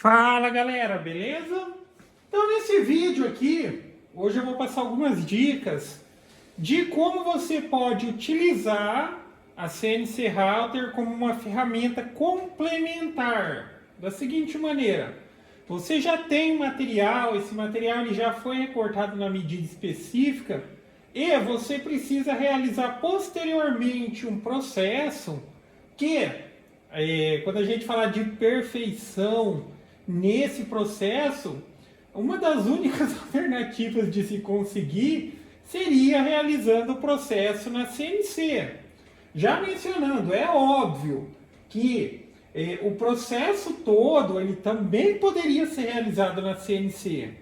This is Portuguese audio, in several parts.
Fala galera, beleza? Então nesse vídeo aqui, hoje eu vou passar algumas dicas de como você pode utilizar a CNC Router como uma ferramenta complementar. Da seguinte maneira, você já tem um material, esse material ele já foi recortado na medida específica e você precisa realizar posteriormente um processo que, quando a gente fala de perfeição nesse processo, uma das únicas alternativas de se conseguir seria realizando o processo na CNC. Já mencionando, é óbvio que o processo todo ele também poderia ser realizado na CNC,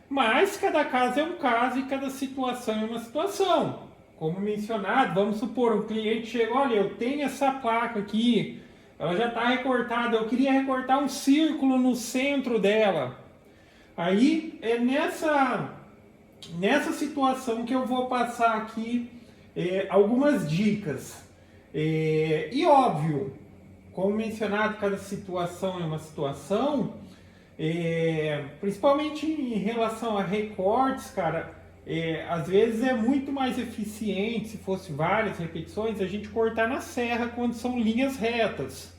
mas cada caso é um caso e cada situação é uma situação. Como mencionado, vamos supor, um cliente chega, olha, eu tenho essa placa aqui, ela já está recortada, eu queria recortar um círculo no centro dela. Aí é nessa situação que eu vou passar aqui algumas dicas. E óbvio, como mencionado, cada situação é uma situação, principalmente em relação a recortes, cara, às vezes é muito mais eficiente, se fosse várias repetições, a gente cortar na serra quando são linhas retas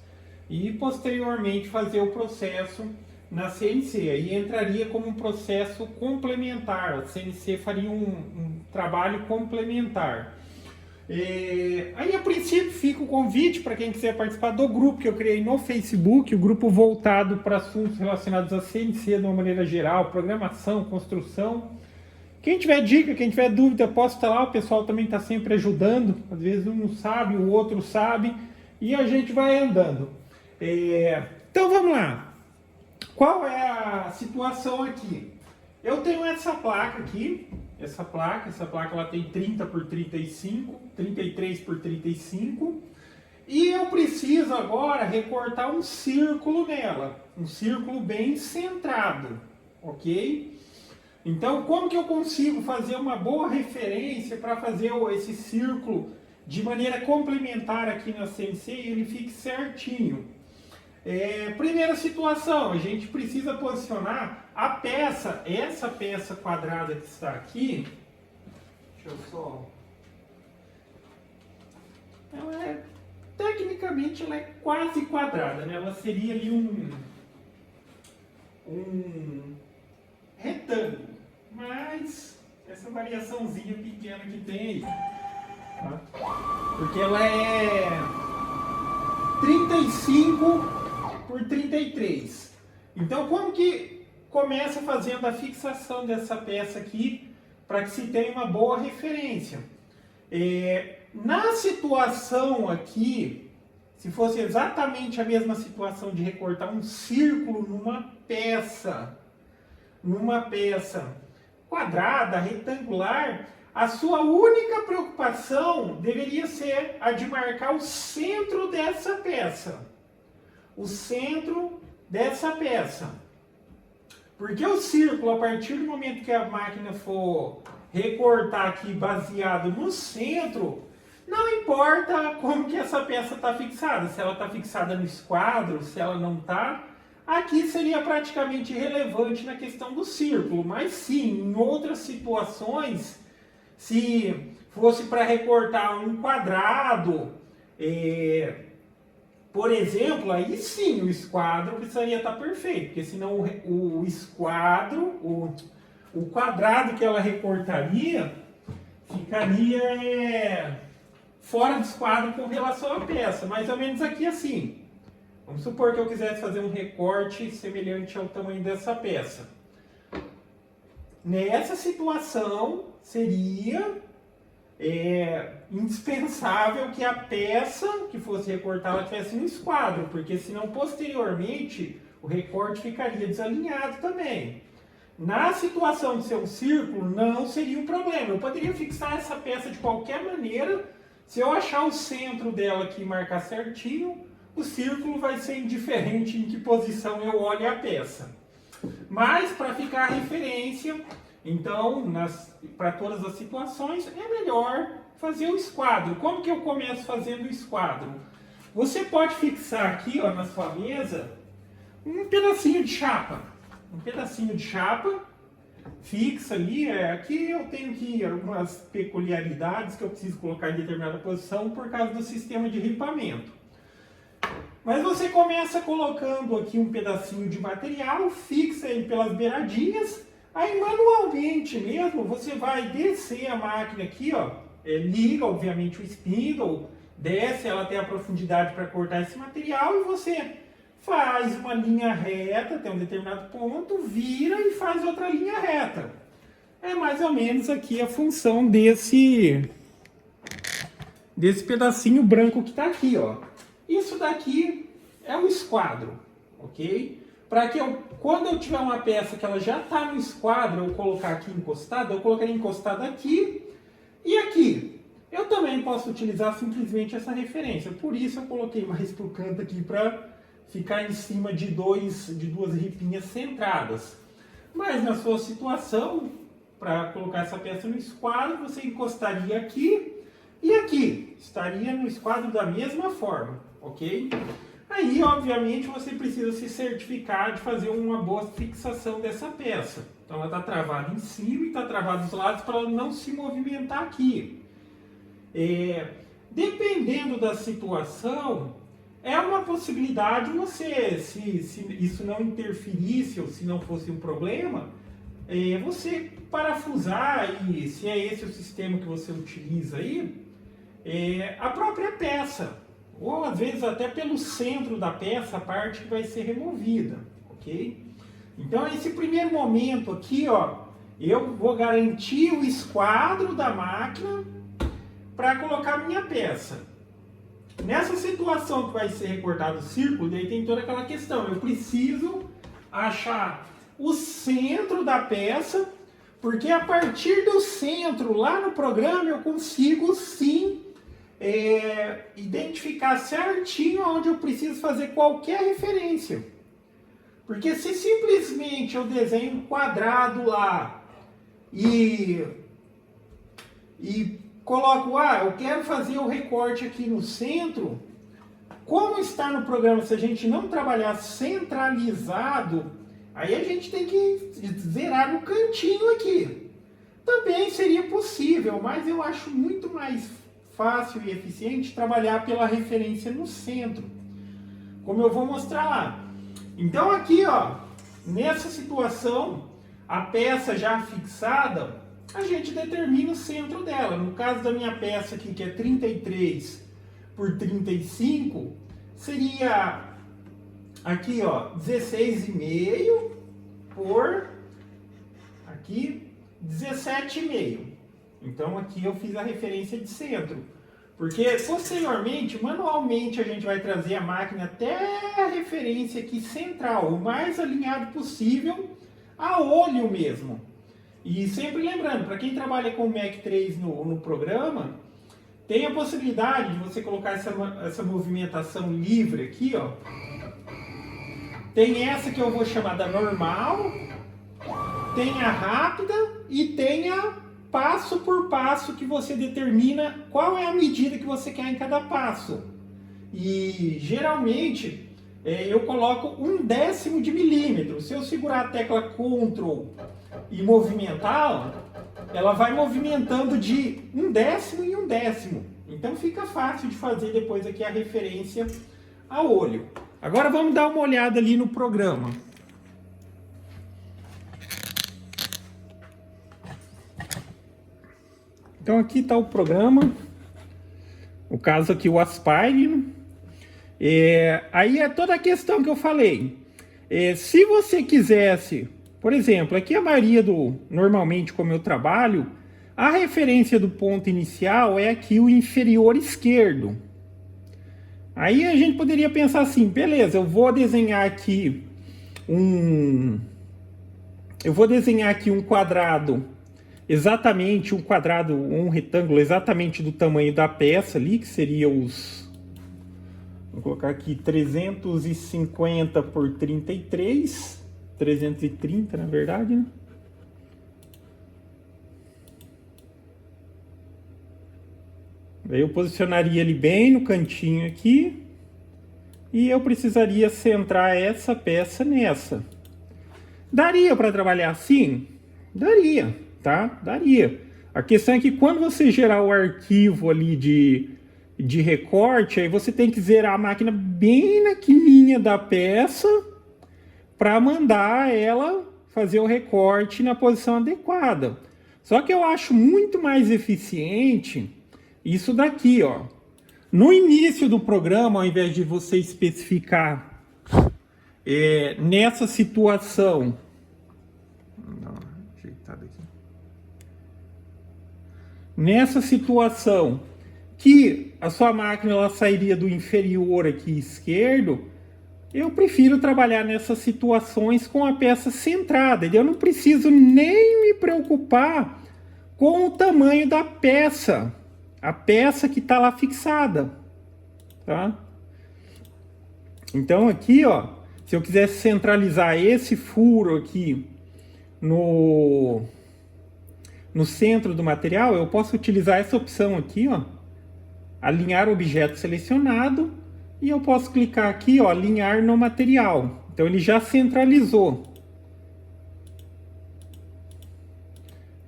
e posteriormente fazer o processo na CNC. Aí entraria como um processo complementar, a CNC faria um trabalho complementar. Aí a princípio fica o convite para quem quiser participar do grupo que eu criei no Facebook, o grupo voltado para assuntos relacionados à CNC de uma maneira geral, programação, construção. Quem tiver dica, quem tiver dúvida, posta lá, o pessoal também está sempre ajudando, às vezes um não sabe, o outro sabe, e a gente vai andando. Então vamos lá, qual é a situação aqui? Eu tenho essa placa aqui, essa placa ela tem 30 por 35, 33 por 35, e eu preciso agora recortar um círculo nela, um círculo bem centrado, ok? Então como que eu consigo fazer uma boa referência para fazer esse círculo de maneira complementar aqui na CNC e ele fique certinho? Primeira situação, a gente precisa posicionar a peça, essa peça quadrada que está aqui, deixa eu só, tecnicamente ela é quase quadrada, né? Ela seria ali um retângulo, mas essa variaçãozinha pequena que tem aí, tá? Porque ela é 35 por 33. Então como que começa fazendo a fixação dessa peça aqui para que se tenha uma boa referência? Na situação aqui, se fosse exatamente a mesma situação de recortar um círculo numa peça quadrada, retangular, a sua única preocupação deveria ser a de marcar o centro dessa peça. O centro dessa peça. Porque o círculo, a partir do momento que a máquina for recortar aqui baseado no centro, não importa como que essa peça está fixada, se ela está fixada no esquadro, se ela não está, aqui seria praticamente irrelevante na questão do círculo, mas sim, em outras situações, se fosse para recortar um quadrado, por exemplo, aí sim o esquadro precisaria estar perfeito, porque senão o esquadro, o quadrado que ela recortaria, ficaria fora do esquadro com relação à peça, mais ou menos aqui assim. Vamos supor que eu quisesse fazer um recorte semelhante ao tamanho dessa peça. Nessa situação, seria indispensável que a peça que fosse recortada tivesse no esquadro, porque senão posteriormente o recorte ficaria desalinhado também. Na situação de ser um círculo, não seria um problema. Eu poderia fixar essa peça de qualquer maneira. Se eu achar o centro dela aqui e marcar certinho, o círculo vai ser indiferente em que posição eu olhe a peça. Mas para ficar a referência, então, para todas as situações, é melhor fazer o esquadro. Como que eu começo fazendo o esquadro? Você pode fixar aqui, ó, na sua mesa, um pedacinho de chapa. Um pedacinho de chapa fixa ali. Aqui eu tenho que algumas peculiaridades que eu preciso colocar em determinada posição por causa do sistema de ripamento. Mas você começa colocando aqui um pedacinho de material, fixa ele pelas beiradinhas, aí manualmente mesmo você vai descer a máquina aqui, ó, liga obviamente o spindle, desce ela até a profundidade para cortar esse material e você faz uma linha reta até um determinado ponto, vira e faz outra linha reta. É mais ou menos aqui a função desse pedacinho branco que está aqui, ó. Isso daqui é o esquadro, ok? Para que quando eu tiver uma peça que ela já está no esquadro, eu colocar aqui encostada, eu colocaria encostada aqui e aqui. Eu também posso utilizar simplesmente essa referência, por isso eu coloquei mais para o canto aqui para ficar em cima de duas ripinhas centradas. Mas na sua situação, para colocar essa peça no esquadro, você encostaria aqui e aqui. Estaria no esquadro da mesma forma, ok? Aí, obviamente, você precisa se certificar de fazer uma boa fixação dessa peça. Então ela está travada em cima e está travada dos lados para ela não se movimentar aqui. Dependendo da situação, é uma possibilidade você, se isso não interferisse ou se não fosse um problema, você parafusar, e se é esse o sistema que você utiliza aí, a própria peça, ou às vezes até pelo centro da peça, a parte que vai ser removida, ok? Então, esse primeiro momento aqui, ó, eu vou garantir o esquadro da máquina para colocar a minha peça. Nessa situação que vai ser recortado o círculo, daí tem toda aquela questão, eu preciso achar o centro da peça, porque a partir do centro, lá no programa, eu consigo sim identificar certinho onde eu preciso fazer qualquer referência. Porque se simplesmente eu desenho um quadrado lá e coloco, eu quero fazer o recorte aqui no centro, como está no programa, se a gente não trabalhar centralizado, aí a gente tem que zerar no cantinho aqui. Também seria possível, mas eu acho muito mais fácil e eficiente trabalhar pela referência no centro, como eu vou mostrar lá. Então aqui, ó, nessa situação, a peça já fixada, a gente determina o centro dela. No caso da minha peça aqui, que é 33 por 35, seria aqui, ó, 16,5 por aqui 17,5. Então aqui eu fiz a referência de centro. Porque posteriormente, manualmente, a gente vai trazer a máquina até a referência aqui central, o mais alinhado possível, a olho mesmo. E sempre lembrando, para quem trabalha com o Mac 3 no programa, tem a possibilidade de você colocar essa movimentação livre aqui, ó. Tem essa que eu vou chamar da normal, tem a rápida e tem a passo por passo, que você determina qual é a medida que você quer em cada passo. E geralmente eu coloco 1/10 de milímetro. Se eu segurar a tecla Ctrl e movimentar, ela vai movimentando de 1/10 em 1/10. Então fica fácil de fazer depois aqui a referência a olho. Agora vamos dar uma olhada ali no programa. Então aqui está o programa, no caso aqui o Aspire. Aí é toda a questão que eu falei. Se você quisesse, por exemplo, aqui a maioria normalmente como eu trabalho, a referência do ponto inicial é aqui o inferior esquerdo. Aí a gente poderia pensar assim, beleza, eu vou desenhar aqui um quadrado, exatamente um retângulo exatamente do tamanho da peça ali, que seria vou colocar aqui 350 por 33, 330 na verdade, né? Daí eu posicionaria ele bem no cantinho aqui e eu precisaria centrar essa peça nessa. Daria para trabalhar assim? Daria, tá? Daria. A questão é que quando você gerar o arquivo ali de recorte, aí você tem que zerar a máquina bem na quininha da peça para mandar ela fazer o recorte na posição adequada. Só que eu acho muito mais eficiente isso daqui, ó. No início do programa, ao invés de você especificar nessa situação, nessa situação que a sua máquina ela sairia do inferior aqui esquerdo, eu prefiro trabalhar nessas situações com a peça centrada. Eu não preciso nem me preocupar com o tamanho da peça, a peça que está lá fixada, tá? Então aqui, ó, se eu quisesse centralizar esse furo aqui no centro do material, eu posso utilizar essa opção aqui, ó, alinhar objeto selecionado, e eu posso clicar aqui, ó, alinhar no material. Então ele já centralizou.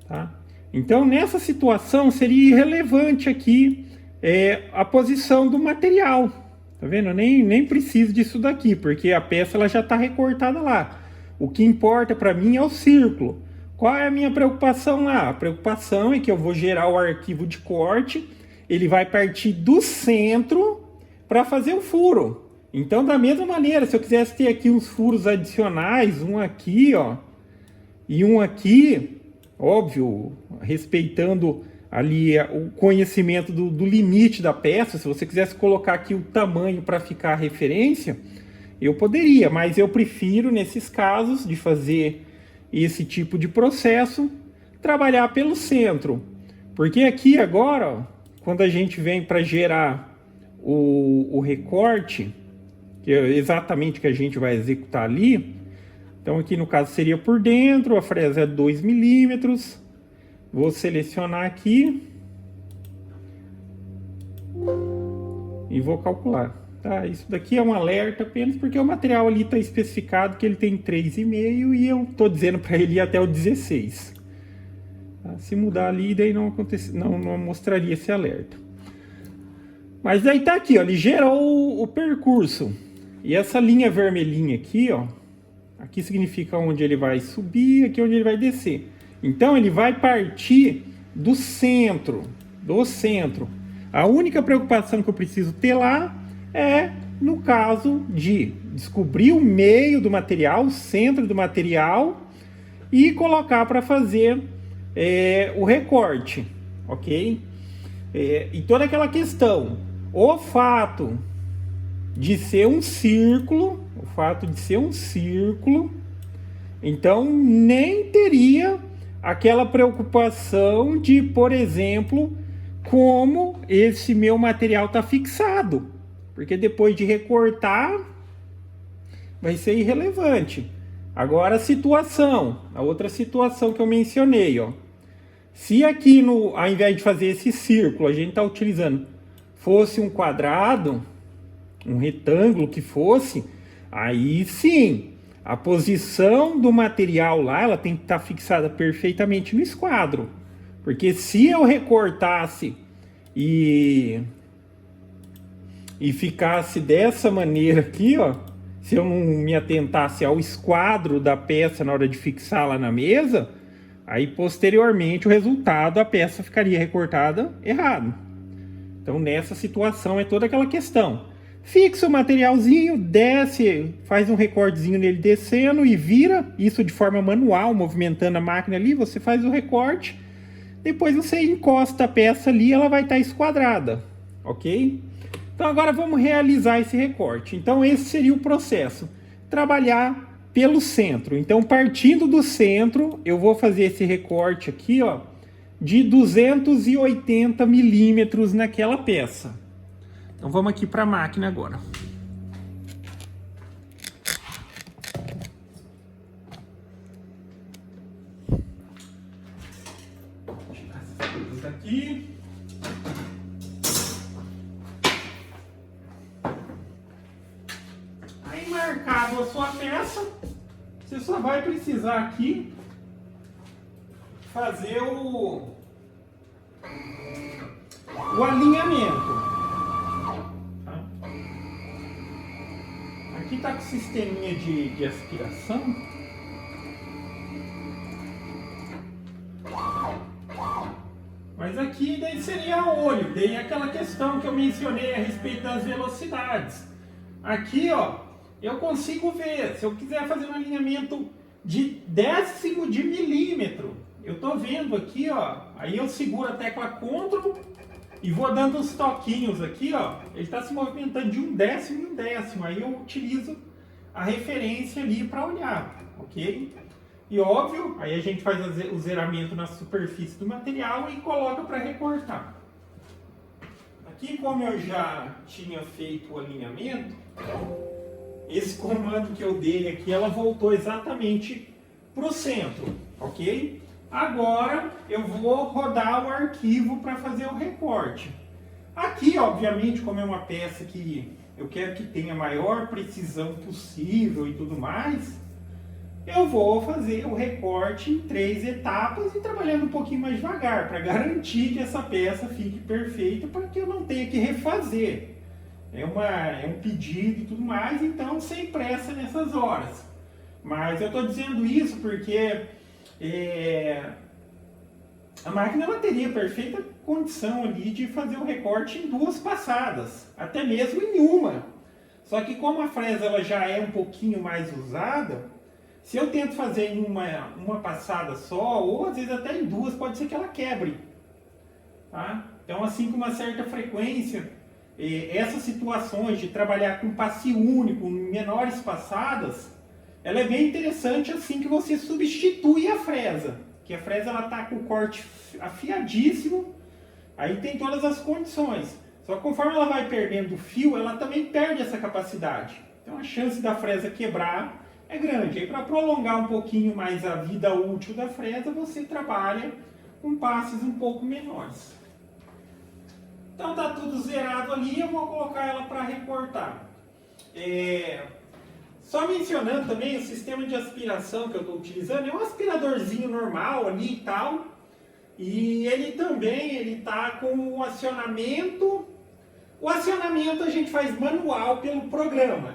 Tá? Então nessa situação seria irrelevante aqui a posição do material. Tá vendo? Eu nem preciso disso daqui, porque a peça ela já está recortada lá. O que importa para mim é o círculo. Qual é a minha preocupação lá? A preocupação é que eu vou gerar o arquivo de corte, ele vai partir do centro para fazer o furo. Então, da mesma maneira, se eu quisesse ter aqui uns furos adicionais, um aqui, ó, e um aqui, óbvio, respeitando ali o conhecimento do limite da peça, se você quisesse colocar aqui o tamanho para ficar a referência, eu poderia, mas eu prefiro, nesses casos, de fazer esse tipo de processo, trabalhar pelo centro. Porque aqui agora, ó, quando a gente vem para gerar o recorte, que é exatamente o que a gente vai executar ali, então aqui no caso seria por dentro, a fresa é 2 milímetros, vou selecionar aqui e vou calcular. Tá? Isso daqui é um alerta apenas porque o material ali está especificado que ele tem 3,5 e eu estou dizendo para ele ir até o 16. Tá? Se mudar ali, daí não mostraria esse alerta. Mas daí tá aqui, ó, ele gerou o percurso. E essa linha vermelhinha aqui, ó, aqui significa onde ele vai subir, aqui onde ele vai descer. Então ele vai partir do centro, A única preocupação que eu preciso ter lá é no caso de descobrir o meio do material, o centro do material e colocar para fazer o recorte, ok? E toda aquela questão, o fato de ser um círculo, então nem teria aquela preocupação de, por exemplo, como esse meu material está fixado, porque depois de recortar vai ser irrelevante. Agora a outra situação que eu mencionei, ó, se aqui ao invés de fazer esse círculo, a gente está utilizando fosse um quadrado, um retângulo que fosse, aí sim, a posição do material lá, ela tem que estar fixada perfeitamente no esquadro. Porque se eu recortasse e ficasse dessa maneira aqui, ó, se eu não me atentasse ao esquadro da peça na hora de fixar lá na mesa, aí posteriormente o resultado, a peça ficaria recortada errado. Então nessa situação é toda aquela questão. Fixa o materialzinho, desce, faz um recortezinho nele descendo e vira, isso de forma manual, movimentando a máquina ali, você faz o recorte, depois você encosta a peça ali, ela vai estar esquadrada, ok? Então agora vamos realizar esse recorte. Então esse seria o processo, trabalhar pelo centro. Então partindo do centro, eu vou fazer esse recorte aqui, ó, de 280 milímetros naquela peça. Então vamos aqui para a máquina agora. Vou tirar essas coisas daqui. peça, você só vai precisar aqui fazer o alinhamento. Tá? Aqui está com o sisteminha de aspiração. Mas aqui daí seria a olho, daí aquela questão que eu mencionei a respeito das velocidades. Aqui, ó, eu consigo ver, se eu quiser fazer um alinhamento de décimo de milímetro, eu tô vendo aqui, ó, aí eu seguro a tecla Ctrl e vou dando os toquinhos aqui, ó, ele está se movimentando de 1/10 em 1/10, aí eu utilizo a referência ali para olhar, ok? E óbvio, aí a gente faz o zeramento na superfície do material e coloca para recortar. Aqui, como eu já tinha feito o alinhamento, esse comando que eu dei aqui, ela voltou exatamente para o centro, ok? Agora eu vou rodar o arquivo para fazer o recorte. Aqui, obviamente, como é uma peça que eu quero que tenha a maior precisão possível e tudo mais, eu vou fazer o recorte em 3 etapas e trabalhando um pouquinho mais devagar, para garantir que essa peça fique perfeita, para que eu não tenha que refazer. É um pedido e tudo mais, então sem pressa nessas horas. Mas eu estou dizendo isso porque a máquina ela teria perfeita condição ali de fazer o recorte em 2 passadas, até mesmo em uma. Só que como a fresa ela já é um pouquinho mais usada, se eu tento fazer em uma passada só, ou às vezes até em 2, pode ser que ela quebre. Tá? Então, assim, com uma certa frequência, essas situações de trabalhar com passe único, em menores passadas, ela é bem interessante assim que você substitui a fresa. Que a fresa está com o corte afiadíssimo, aí tem todas as condições. Só que conforme ela vai perdendo o fio, ela também perde essa capacidade. Então, a chance da fresa quebrar é grande. Aí para prolongar um pouquinho mais a vida útil da fresa, você trabalha com passes um pouco menores. Então tá tudo zerado ali, eu vou colocar ela para recortar. Só mencionando também o sistema de aspiração que eu estou utilizando, é um aspiradorzinho normal ali e tal. E ele também está com o acionamento. O acionamento a gente faz manual pelo programa,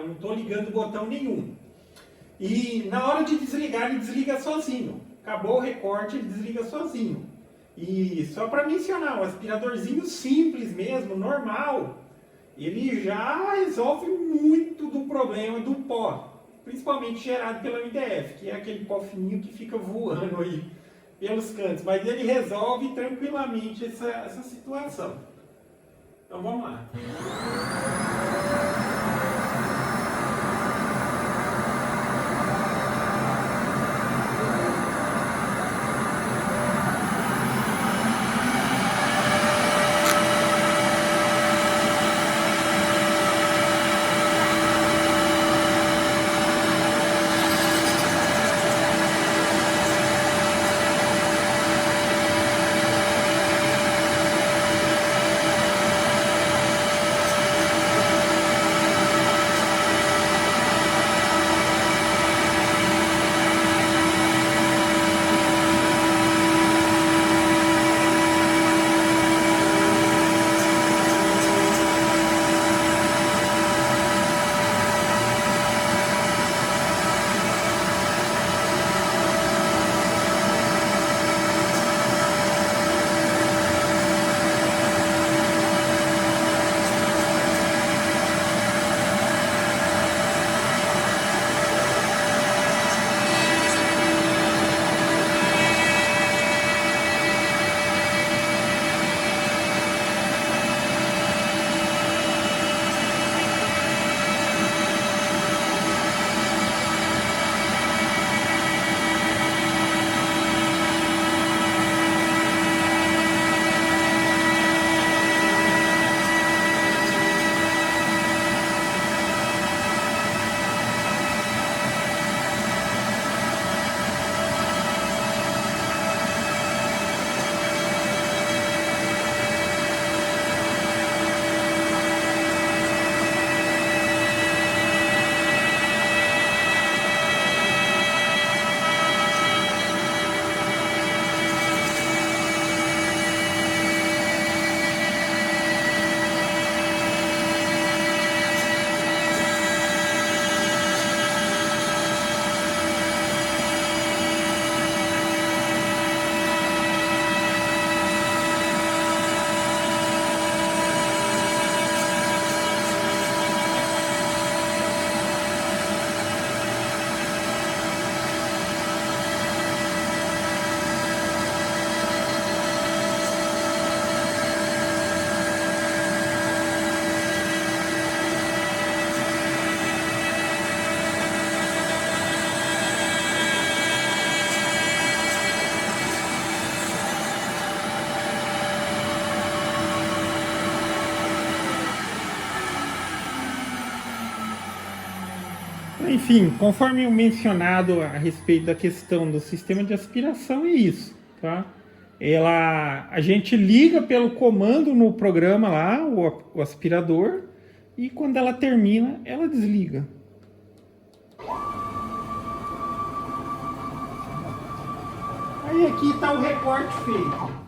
não estou ligando botão nenhum. E na hora de desligar, ele desliga sozinho. Acabou o recorte, ele desliga sozinho. E só para mencionar, um aspiradorzinho simples mesmo, normal, ele já resolve muito do problema do pó, principalmente gerado pela MDF, que é aquele pó fininho que fica voando aí pelos cantos. Mas ele resolve tranquilamente essa situação. Então vamos lá. Enfim, conforme o mencionado a respeito da questão do sistema de aspiração, é isso, tá? A gente liga pelo comando no programa lá, o aspirador, e quando ela termina, ela desliga. Aí aqui está o recorte feito.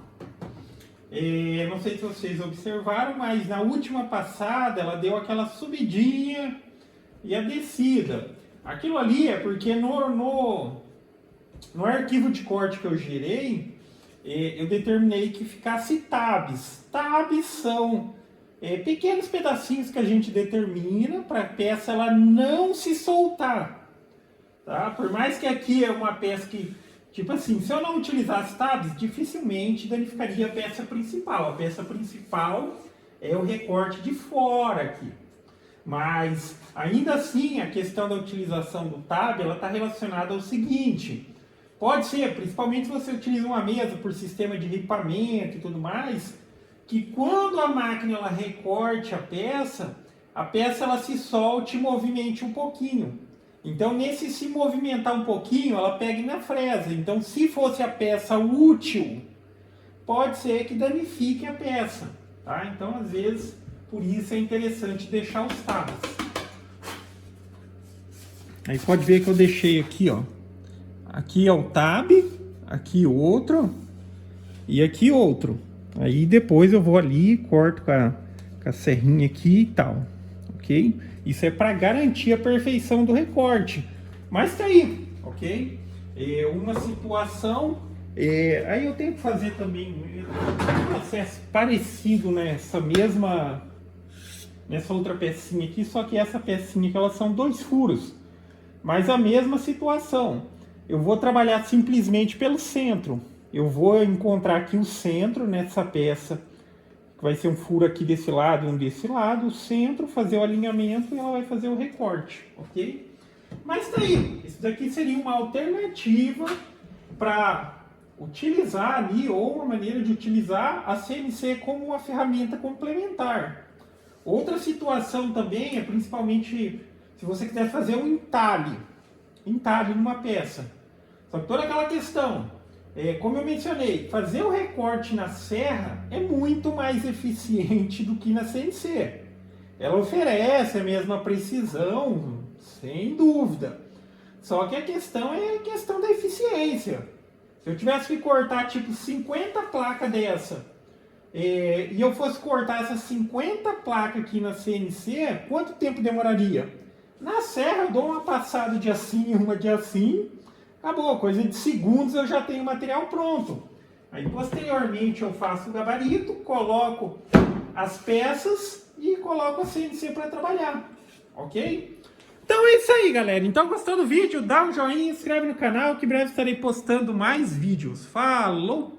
Não sei se vocês observaram, mas na última passada ela deu aquela subidinha e a descida. Aquilo ali é porque no arquivo de corte que eu gerei, eu determinei que ficasse tabs. Tabs são pequenos pedacinhos que a gente determina para a peça ela não se soltar. Tá? Por mais que aqui é uma peça que, tipo assim, se eu não utilizasse tabs, dificilmente danificaria a peça principal. A peça principal é o recorte de fora aqui. Mas, ainda assim, a questão da utilização do tab, ela está relacionada ao seguinte. Pode ser, principalmente se você utiliza uma mesa por sistema de ripamento e tudo mais, que quando a máquina ela recorte a peça ela se solte e movimente um pouquinho. Então, nesse se movimentar um pouquinho, ela pega na fresa. Então, se fosse a peça útil, pode ser que danifique a peça. Tá? Então, às vezes, por isso é interessante deixar os tabs. Aí pode ver que eu deixei aqui, ó. Aqui é o tab, aqui outro e aqui outro. Aí depois eu vou ali, corto com a serrinha aqui e tal, ok? Isso é para garantir a perfeição do recorte. Mas tá aí, ok? Uma situação... aí eu tenho que fazer também um processo parecido nessa outra pecinha aqui, só que essa pecinha que elas são 2 furos. Mas a mesma situação. Eu vou trabalhar simplesmente pelo centro. Eu vou encontrar aqui o centro nessa peça, que vai ser um furo aqui desse lado e um desse lado, o centro, fazer o alinhamento e ela vai fazer o recorte, ok? Mas tá aí, isso daqui seria uma alternativa para utilizar ali, ou uma maneira de utilizar a CNC como uma ferramenta complementar. Outra situação também é principalmente se você quiser fazer um entalhe numa peça. Só que toda aquela questão, como eu mencionei, fazer o recorte na serra é muito mais eficiente do que na CNC. Ela oferece a mesma precisão, sem dúvida. Só que a questão é a questão da eficiência. Se eu tivesse que cortar tipo 50 placas dessa, e eu fosse cortar essas 50 placas aqui na CNC, quanto tempo demoraria? Na serra eu dou uma passada de assim, uma de assim, acabou, coisa de segundos eu já tenho o material pronto. Aí posteriormente eu faço o gabarito, coloco as peças e coloco a CNC para trabalhar, ok? Então é isso aí, galera. Então gostou do vídeo? Dá um joinha, inscreve no canal que em breve estarei postando mais vídeos. Falou!